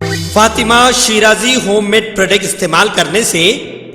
Fatima Shirazi home made product इस्तेमाल करने से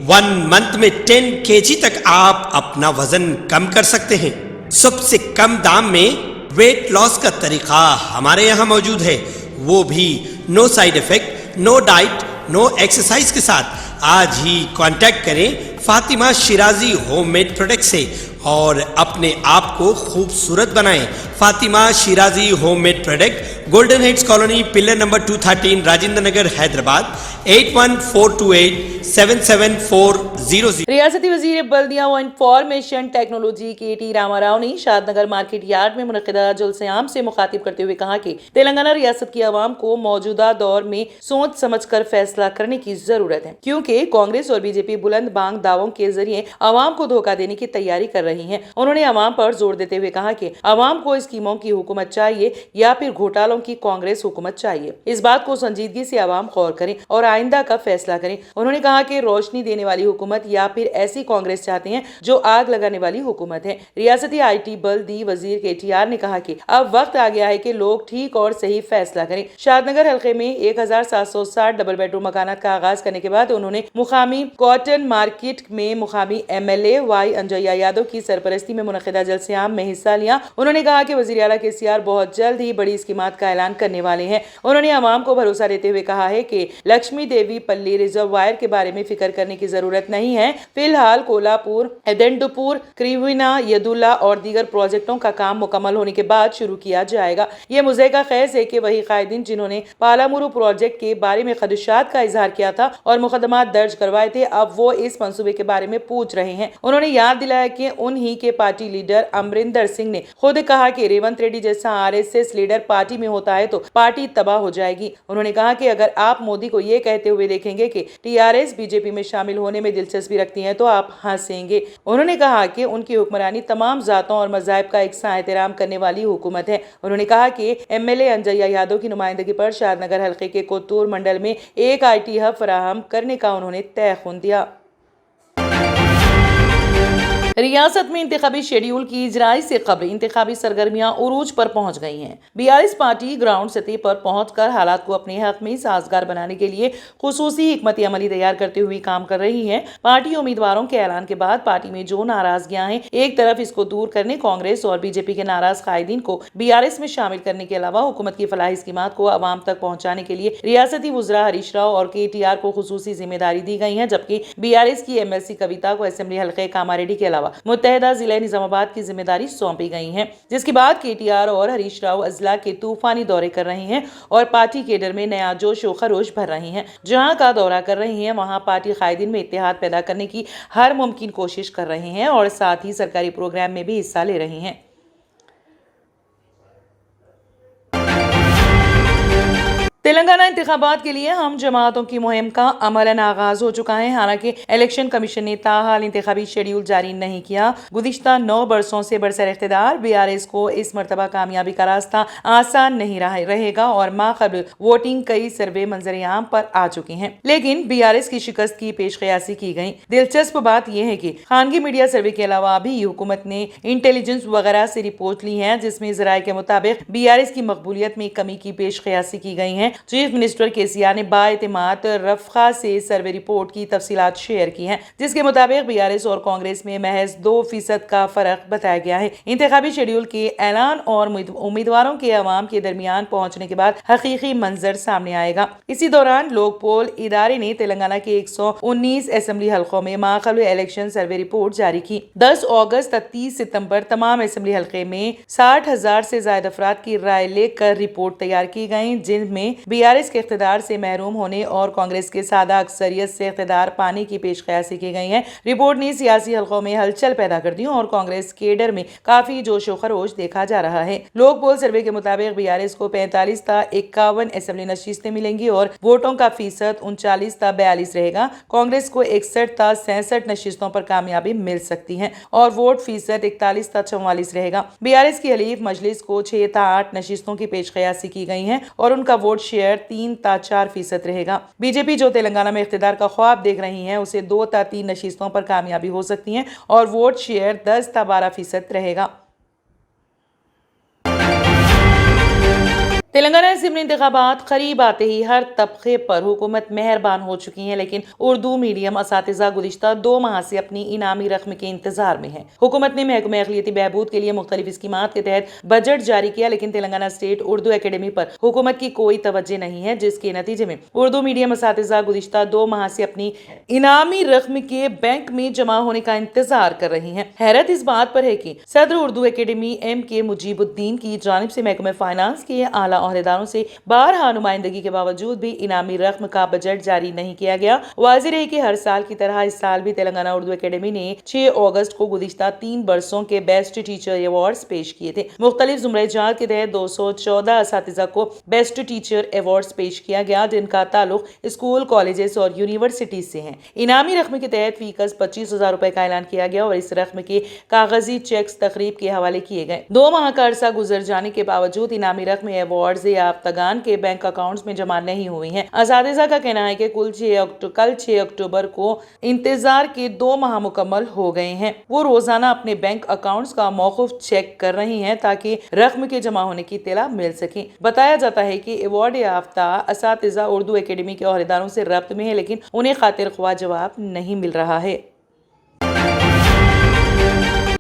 1 मंथ में 10 kg तक आप अपना वजन कम कर सकते हैं। सबसे कम दाम में वेट लॉस का तरीका हमारे यहाँ मौजूद है, वो भी no side effect, no diet, no exercise के साथ। आज ही कांटेक्ट करें Fatima Shirazi home made product से और अपने आप को खूबसूरत बनाएं। Fatima Shirazi home made product, golden heads colony, pillar number 213, Rajendra Nagar, Hyderabad 8142877400। रियासती वजीर बल्दिया व इंफॉर्मेशन टेक्नोलॉजी के रामाराव ने शादनगर मार्केट यार्ड में मुनक़िदा जुलूस-ए-आम से मुखातिब करते हुए कहा कि तेलंगाना रियासत की आवाम को मौजूदा दौर में सोच समझ कर फैसला करने की जरूरत है, क्योंकि कांग्रेस और बीजेपी बुलंद बांग दावों के जरिए आवाम को धोखा देने की तैयारी कर रही है। उन्होंने आवाम पर जोर देते हुए कहा कि आवाम को स्कीमों की हुकूमत चाहिए या फिर घोटालों की कांग्रेस हुकूमत चाहिए। इस बात को संजीदगी से आवाम गौर करें और आइंदा का फैसला करें। उन्होंने कहा कि रोशनी देने वाली हुकूमत या फिर ऐसी कांग्रेस चाहते हैं जो आग लगाने वाली हुकूमत है। रियासती IT बल्दी वजीर KTR ने कहा कि अब वक्त आ गया है कि लोग ठीक और सही फैसला करें। शादनगर हल्के में 1760 डबल बेडरूम मकानात का आगाज करने के बाद उन्होंने मुकामी कॉटन मार्केट में मुकामी MLA वाई अंजया यादव की सरपरस्ती में मुनक़िदा जलसे-आम में हिस्सा लिया। उन्होंने कहा कि वज़ीर आला KCR बहुत जल्द ही बड़ी स्कीमात का ऐलान करने वाले हैं। उन्होंने आवाम को भरोसा देते हुए कहा है कि लक्ष्मी देवी पल्ली रिजर्वायर के बारे में फिक्र करने की जरूरत नहीं है। फिलहाल कोल्हापुर, एदेंडुपुर, क्रिविना, यदुल्ला और दीगर प्रोजेक्टों का काम मुकम्मल होने के बाद शुरू किया जाएगा। ये मुझे का खैस है कि वही कायदीन जिन्होंने पालामुरू प्रोजेक्ट के बारे में खदशात का इजहार किया था और मुकदमात दर्ज करवाए थे, अब वो इस मंसूबे के बारे में पूछ रहे हैं। उन्होंने याद दिलाया कि उन्हीं के पार्टी लीडर अमरिंदर सिंह ने खुद कहा कि रेवंत रेड्डी जैसा RSS लीडर पार्टी में होता है तो पार्टी तबाह हो जाएगी। उन्होंने कहा कि अगर आप मोदी को ये कहते हुए देखेंगे कि TRS BJP में शामिल होने में दिलचस्पी रखती है तो आप हंसेंगे। उन्होंने कहा कि उनकी हुक्मरानी तमाम जातों और मज़ाहिब का एकसां एहतराम करने वाली हुकूमत है। उन्होंने कहा कि MLA अंजया यादव की नुमाइंदगी पर शादनगर हल्के के कोतूर मंडल में एक IT हब फराहम करने का उन्होंने तयख़ुन दिया। रियासत में इंतखाबी शेड्यूल की इजराई से कबल इंतखाबी सरगर्मियां उरूज पर पहुंच गई हैं। BRS पार्टी ग्राउंड सतह पर पहुंचकर हालात को अपने हक में साजगार बनाने के लिए खुसूसी हिकमत अमली तैयार करते हुए काम कर रही है। पार्टी उम्मीदवारों के ऐलान के बाद पार्टी में जो नाराजगियां हैं, एक तरफ इसको दूर करने कांग्रेस और BJP के नाराज कायदीन को BRS में शामिल करने के अलावा हुकूमत की फलाही स्कीमात को आवाम तक पहुंचाने के लिए रियासती वुज़रा हरीश राव और KTR को खुसूसी जिम्मेदारी दी गई है, जबकि BRS की MLC कविता को असेंबली हल्के कामारेड्डी के अलावा मुत्तहिदा जिला निजामाबाद की जिम्मेदारी सौंपी गई है, जिसके बाद KTR और हरीश राव अजला के तूफानी दौरे कर रहे हैं और पार्टी केडर में नया जोश व खरोश भर रहे हैं। जहां का दौरा कर रहे हैं वहां पार्टी कायदीन में इत्तेहाद पैदा करने की हर मुमकिन कोशिश कर रहे हैं और साथ ही सरकारी प्रोग्राम में भी हिस्सा ले रहे हैं। तेलंगाना इंतखाबात के लिए हम जमातों की मुहिम का अमलन आगाज हो चुका है। हालांकि इलेक्शन कमीशन ने ताहाल इंतखाबी शेड्यूल जारी नहीं किया। गुज़िश्ता 9 बरसों से बरसर इख्तिदार BRS को इस मरतबा कामयाबी का रास्ता आसान नहीं रहेगा और माक़बल वोटिंग कई सर्वे मंजर आम पर आ चुकी हैं, लेकिन BRS की शिकस्त की पेशकयासी की गई। दिलचस्प बात यह है कि खानगी मीडिया सर्वे के अलावा भी हुकूमत ने इंटेलिजेंस वगैरह से रिपोर्ट ली है, जिसमें ज़राए के मुताबिक BRS की मकबूलियत में कमी की पेशकयासी की गई है। चीफ मिनिस्टर KCR ने बाएतिमाद रफ़ा से सर्वे रिपोर्ट की तफसीलात शेयर की हैं, जिसके मुताबिक BRS और कांग्रेस में महज 2% का फर्क बताया गया है। इंतखाबी शेड्यूल के ऐलान और उम्मीदवारों के अवाम के दरमियान पहुंचने के बाद हकीकी मंजर सामने आएगा। इसी दौरान लोक पोल इदारे ने तेलंगाना के 119 असेंबली हल्कों में माक़बल इलेक्शन सर्वे रिपोर्ट जारी की। 10 अगस्त तक 30 सितंबर तमाम असेंबली हल्के में 60,000 से ज्यादा अफराद की राय लेकर रिपोर्ट तैयार की गई, जिनमें BRS के इख्तिदार से महरूम होने और कांग्रेस के सादा अक्सरियत से इख्तिदार पाने की पेशकयासी की गई है। रिपोर्ट ने सियासी हल्कों में हलचल पैदा कर दी और कांग्रेस केडर में काफी जोश व खरोश देखा जा रहा है। लोक पोल सर्वे के मुताबिक BRS को 45 ता 51 असेंबली नशिस्तें मिलेंगी और वोटों का फीसद 39 ता 42 रहेगा। कांग्रेस को 61 ता 66 नशिस्तों पर कामयाबी मिल सकती है और वोट फीसद 41 ता 44 रहेगा। BRS की हलीफ मजलिस को 6 ता 8 नशिस्तों की पेशकयासी की गई है और उनका वोट शेयर 3 ता 4% रहेगा। BJP जो तेलंगाना में इख्तिदार का ख्वाब देख रही है, उसे 2 ता 3 नशिस्तों पर कामयाबी हो सकती है और वोट शेयर 10 ता 12% रहेगा। تلنگانہ اسمبلی انتخابات قریب آتے ہی ہر طبقے پر حکومت مہربان ہو چکی ہے، لیکن اردو میڈیم اساتذہ گزشتہ 2 ماہ سے اپنی انعامی رقم کے انتظار میں ہیں۔ حکومت نے محکمہ اقلیتی بہبود کے لیے مختلف اسکیمات کے تحت بجٹ جاری کیا، لیکن تلنگانہ اسٹیٹ اردو اکیڈمی پر حکومت کی کوئی توجہ نہیں ہے، جس کے نتیجے میں اردو میڈیم اساتذہ گزشتہ 2 ماہ سے اپنی انعامی رقم کے بینک میں جمع ہونے کا انتظار کر رہی ہیں۔ حیرت اس بات پر ہے کہ صدر اردو اکیڈمی M.K. مجیب الدین کی جانب سے محکمہ فائنانس کے اعلیٰ عہدیداروں سے بارہا نمائندگی کے باوجود بھی انعامی رقم کا بجٹ جاری نہیں کیا گیا۔ واضح ہے کہ ہر سال کی طرح اس سال بھی تلنگانہ اردو اکیڈمی نے 6 اگست کو گزشتہ 3 برسوں کے بیسٹ ٹیچر ایوارڈز پیش کیے تھے۔ مختلف زمرہ جات کے تحت 214 اساتذہ کو بیسٹ ٹیچر ایوارڈز پیش کیا گیا، جن کا تعلق اسکول، کالجز اور یونیورسٹیز سے ہیں۔ انعامی رقم کے تحت فی کس 25,000 روپے کا اعلان کیا گیا اور اس رقم کے کاغذی چیکس تقریب کے حوالے کیے گئے۔ 2 ماہ کا عرصہ گزر جانے کے باوجود انعامی رقم ایوارڈز یافتگان کے بینک اکاؤنٹس میں جمع نہیں ہوئی ہیں۔ اساتذہ کا کہنا ہے کہ کل 6 اکتوبر کو انتظار کے 2 ماہ مکمل ہو گئے ہیں۔ وہ روزانہ اپنے بینک اکاؤنٹس کا موقف چیک کر رہی ہیں تاکہ رقم کے جمع ہونے کی اطلاع مل سکے۔ بتایا جاتا ہے کہ ایوارڈ یافتہ اساتذہ اردو اکیڈمی کے عہدیداروں سے رابط میں ہیں، لیکن انہیں خاطر خواہ جواب نہیں مل رہا ہے۔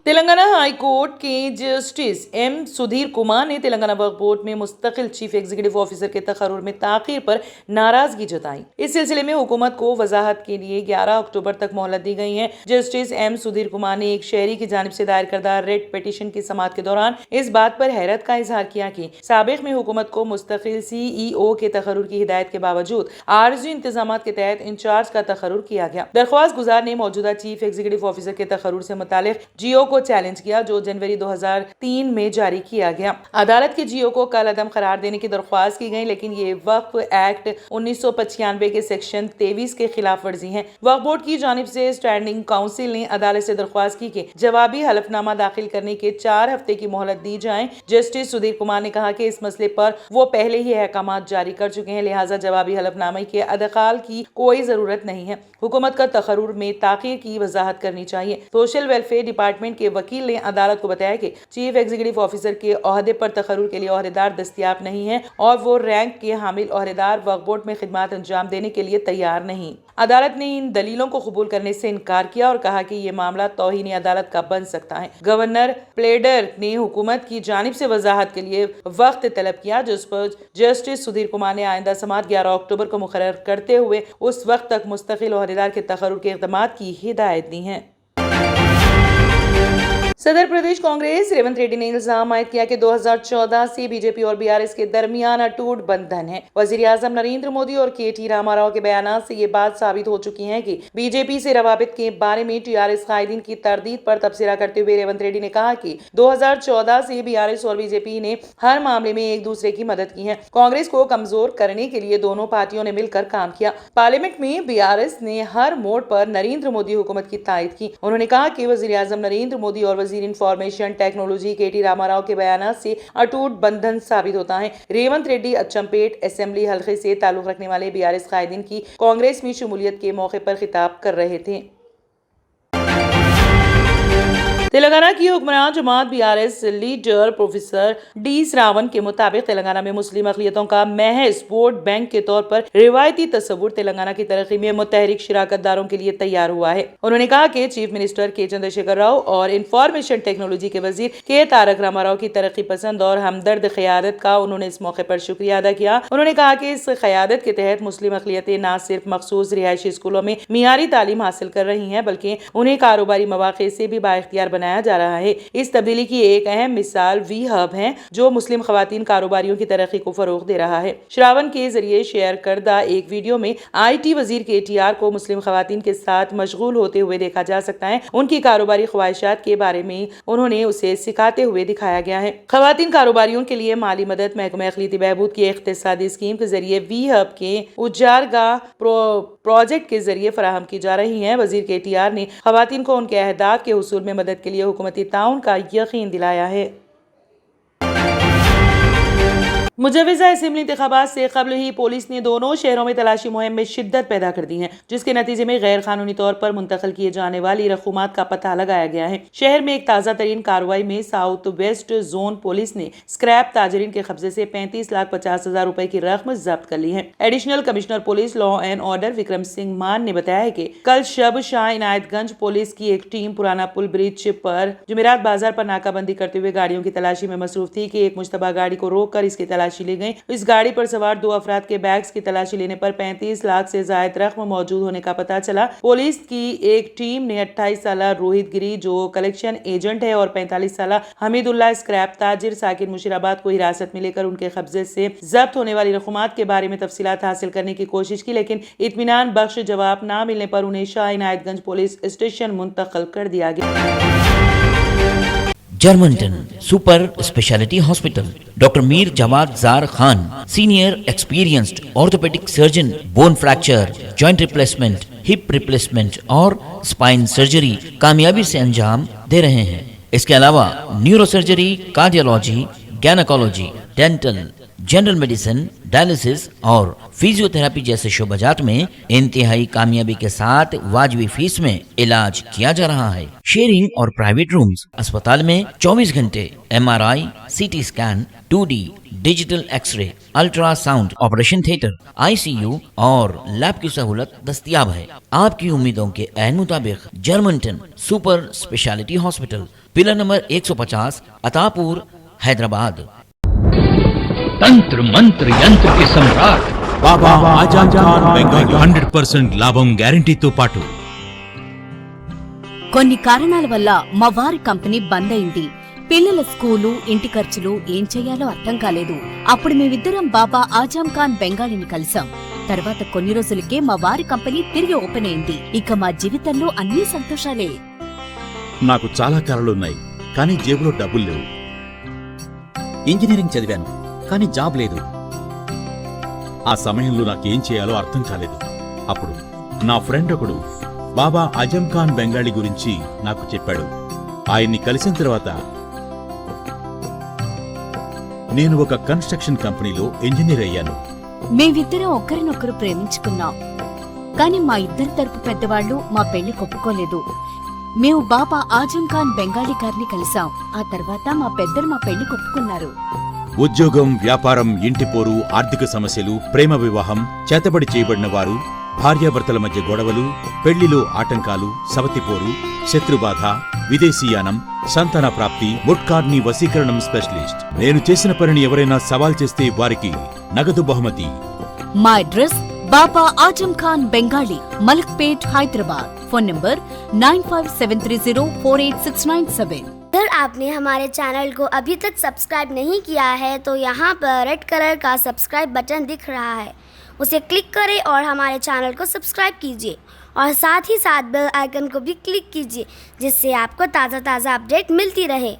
تلنگانہ ہائی کورٹ کے جسٹس M. سدھیر کمار نے تلنگانہ وقف بورڈ میں مستقل چیف ایگزیکٹو آفیسر کے تقرر میں تاخیر پر ناراضگی جتائی۔ اس سلسلے میں حکومت کو وضاحت کے لیے 11 اکتوبر تک مہلت دی گئی ہے۔ Justice M. سدھیر کمار نے ایک شہری کی جانب سے دائر کردہ ریٹ پٹیشن کی سماعت کے دوران اس بات پر حیرت کا اظہار کیا کہ سابق میں حکومت کو مستقل CEO کے تقرر کی ہدایت کے باوجود عارضی انتظامات کے تحت انچارج کا تقرر کیا گیا۔ درخواست گزار نے موجودہ چیف ایگزیکٹو آفیسر کے تقرر سے متعلق GO کو چیلنج کیا، جو جنوری 2003 میں جاری کیا گیا۔ عدالت کے GO کو کل عدم قرار دینے کی درخواست کی گئی، لیکن یہ وقف ایکٹ 1995 کے سیکشن 23 کے خلاف ورزی ہے۔ وقف بورڈ کی جانب سے اسٹینڈنگ کونسل نے عدالت سے درخواست کی کہ جوابی حلف نامہ داخل کرنے کے 4 ہفتے کی مہلت دی جائے۔ جسٹس سدھیر کمار نے کہا کہ اس مسئلے پر وہ پہلے ہی احکامات جاری کر چکے ہیں، لہٰذا جوابی حلف نامے کے ادخال کی کوئی ضرورت نہیں ہے۔ حکومت کا تقرر میں تاخیر کی وضاحت کرنی چاہیے۔ سوشل ویلفیئر ڈپارٹمنٹ کے وکیل نے عدالت کو بتایا کہ چیف ایگزیکٹو آفیسر کے عہدے پر تقرر کے لیے عہدیدار دستیاب نہیں ہے اور وہ رینک کے حامل عہدیدار وقف بورڈ میں خدمات انجام دینے کے لیے تیار نہیں۔ عدالت نے ان دلیلوں کو قبول کرنے سے انکار کیا اور کہا کہ یہ معاملہ توہین عدالت کا بن سکتا ہے۔ گورنر پلیڈر نے حکومت کی جانب سے وضاحت کے لیے وقت طلب کیا، جس پر جسٹس سدھیر کمار نے آئندہ سماعت 11 اکتوبر کو مقرر کرتے ہوئے اس وقت تک مستقل عہدیدار کے تقرر کے اقدامات کی ہدایت دی ہے۔ صدر پردیش کانگریس ریونت ریڈی نے الزام عائد کیا کہ 2014 سے بی جے پی اور BRS کے درمیان اٹوٹ بندھن ہے۔ وزیر اعظم نریندر مودی اور KT راما راؤ کے بیانات سے یہ بات ثابت ہو چکی ہے کہ بی جے پی سے روابط کے بارے میں TRS قائدین کی تردید پر تبصرہ کرتے ہوئے ریونت ریڈی نے کہا کہ 2014 سے BRS اور BJP نے ہر معاملے میں ایک دوسرے کی مدد کی ہے۔ کانگریس کو کمزور کرنے کے لیے دونوں پارٹیوں نے مل کر کام کیا۔ پارلیمنٹ میں BRS نے ہر موڑ پر نریندر مودی حکومت کی تائید کی۔ انہوں نے کہا کہ وزیر اعظم نریندر مودی اور وزیر information technology KT Rama Rao کے بیانات سے اٹوٹ بندھن ثابت ہوتا ہے۔ ریونت ریڈی اچمپیٹ اسمبلی حلقے سے تعلق رکھنے والے BRS قائدین کی کانگریس میں شمولیت کے موقع پر خطاب کر رہے تھے۔ تلنگانہ کی حکمران جماعت BRS لیڈر پروفیسر D. سراون کے مطابق تلنگانہ میں مسلم اقلیتوں کا محض ووٹ بینک کے طور پر روایتی تصور تلنگانہ کی ترقی میں متحرک شراکت داروں کے لیے تیار ہوا ہے۔ انہوں نے کہا کہ chief minister K. Chandrashekhar Rao اور انفارمیشن ٹیکنالوجی کے وزیر K. تارک راما راؤ کی ترقی پسند اور ہمدرد قیادت کا انہوں نے اس موقع پر شکریہ ادا کیا۔ انہوں نے کہا کہ اس قیادت کے تحت مسلم اقلیتیں نہ صرف مخصوص رہائشی اسکولوں میں معیاری تعلیم حاصل کر رہی ہیں بلکہ انہیں کاروباری مواقع سے بھی بااختیار بنایا جا رہا ہے۔ اس تبدیلی کی ایک اہم مثال وی ہب ہے جو مسلم خواتین کاروباریوں کی ترقی کو فروغ دے رہا ہے۔ شراون کے ذریعے شیئر کردہ ایک ویڈیو میں IT وزیر KTR کو مسلم خواتین کے ساتھ مشغول ہوتے ہوئے دیکھا جا سکتا ہے۔ ان کی کاروباری خواہشات کے بارے میں انہوں نے اسے سکھاتے ہوئے دکھایا گیا ہے۔ خواتین کاروباریوں کے لیے مالی مدد محکمہ اقلیتی بہبود کی اقتصادی اسکیم کے ذریعے وی ہب کے اجارگاہ پروجیکٹ کے ذریعے فراہم کی جا رہی ہیں۔ وزیر KTR نے خواتین کو ان کے اہداف کے حصول میں مدد کے لیے حکومتی تعاون کا یقین دلایا ہے۔ मुजव्वज़ा असेंबली इंतखाबात से कबल ही पुलिस ने दोनों शहरों में तलाशी मुहिम में शिद्दत पैदा कर दी है, जिसके नतीजे में गैर कानूनी तौर पर मुंतकिल किए जाने वाली रकूमात का पता लगाया गया है। शहर में एक ताज़ा तरीन कार्रवाई में साउथ वेस्ट जोन पुलिस ने स्क्रैप ताजरीन के कब्जे से 35,50,000 रुपए की रकम जब्त कर ली है। Additional commissioner police law and order Vikram Singh मान ने बताया है कि कल शब शाह इनायतगंज पुलिस की एक टीम पुराना पुल ब्रिज पर जुमेरात बाजार पर नाकाबंदी करते हुए गाड़ियों की तलाशी में मसरूफ थी कि एक मुश्तबा गाड़ी को रोककर इसकी तलाशी ली गई। इस गाड़ी पर सवार 2 अफराद के बैग्स की तलाशी लेने पर 35 लाख से जायद रकम मौजूद होने का पता चला। पुलिस की एक टीम ने 28 साला रोहित गिरी जो कलेक्शन एजेंट है और 45 साला हमीदुल्लाह स्क्रैप ताजिर साकिन मुशीराबाद को हिरासत में लेकर उनके कब्जे से जब्त होने वाली रकूमात के बारे में तफसीलात हासिल करने की कोशिश की, लेकिन इत्मीनान बख्श जवाब न मिलने पर उन्हें शाह इनायतगंज पुलिस स्टेशन मुंतकिल कर दिया गया। Germanten super speciality hospital, doctor Mir Jawad Zar Khan, senior experienced orthopaedic surgeon, bone fracture, joint replacement, hip replacement और स्पाइन सर्जरी कामयाबी से अंजाम दे रहे हैं। इसके अलावा neuro surgery, cardiology, gynaecology, dental, general medicine, dialysis और फिजियोथेरेपी जैसे शोबाजात में इंतहाई कामयाबी के साथ वाजबी फीस में इलाज किया जा रहा है। शेयरिंग और प्राइवेट रूम्स, अस्पताल में 24 घंटे MRI, CT scan, 2D digital x-ray, ultrasound, operation theatre, ICU और लैब की सहूलत दस्तयाब है। आपकी उम्मीदों के ऐन मुताबिक Germanten super speciality hospital, pillar number 150, Attapur, Hyderabad. तंत्र मंत्र यंत्र के सम्राट బాబా ఆజాం ఖాన్ బెంగాలీ 100% లాభం గ్యారంటీతో పాటు కొన్ని కారణాల వల్ల మా వారి కంపెనీ బంద్ అయింది. పిల్లల స్కూలు, ఇంటి ఖర్చులు ఏం చెయ్యాలో అర్థం కాలేదు. అప్పుడు మేమిద్దరం బాబా ఆజాం ఖాన్ బెంగాలీని కలిసాం. తర్వాత కొన్ని రోజులకే మా వారి కంపెనీ తిరిగి ఓపెన్ అయింది. ఇక మా జీవితంలో అన్ని సంతోషాలే. నాకు చాలా కలలున్నాయి, కానీ జేబులో డబ్బులు లేవు. ఇంజనీరింగ్ చదివాను, కానీ జాబ్ లేదు. ఆ సమయంలో నాకేం చేయాలో అర్థం కాలేదు. అప్పుడు నా ఫ్రెండ్ ఒకడు బాబా ఆజం ఖాన్ బెంగాలీ గురించి నాకు చెప్పాడు. ఆయన్ని కలిసిన తర్వాత నేను ఒక కన్స్ట్రక్షన్ కంపెనీలో ఇంజనీర్ అయ్యాను. మేమిద్దరం ఒకరినొకరు ప్రేమించుకున్నాం, కానీ మా ఇద్దరి తరపు పెద్దవాళ్లు మా పెళ్లి ఒప్పుకోలేదు. మేము బాబా ఆజం ఖాన్ బెంగాలీ గారిని కలిసాం. ఆ తర్వాత మా పెద్దలు మా పెళ్లి ఒప్పుకున్నారు. ఉద్యోగం, వ్యాపారం, ఇంటి పోరు, ఆర్థిక సమస్యలు, ప్రేమ వివాహం, చేతబడి చేయబడిన వారు, భార్యాభర్తల మధ్య గొడవలు, పెళ్లిలో ఆటంకాలు, సవతిపోరు, శత్రుబాధ, విదేశీయానం, సంతాన ప్రాప్తి, ముట్కార్ని వశీకరణం స్పెషలిస్ట్. నేను చేసిన పనిని ఎవరైనా సవాల్ చేస్తే వారికి నగదు బహుమతి. మా address Baba Azam Khan Bengali, Malakpet, Hyderabad. Phone number 9573048697। अगर आपने हमारे चैनल को अभी तक सब्सक्राइब नहीं किया है तो यहाँ पर रेड कलर का सब्सक्राइब बटन दिख रहा है, उसे क्लिक करें और हमारे चैनल को सब्सक्राइब कीजिए और साथ ही साथ बेल आइकन को भी क्लिक कीजिए, जिससे आपको ताज़ा अपडेट मिलती रहे।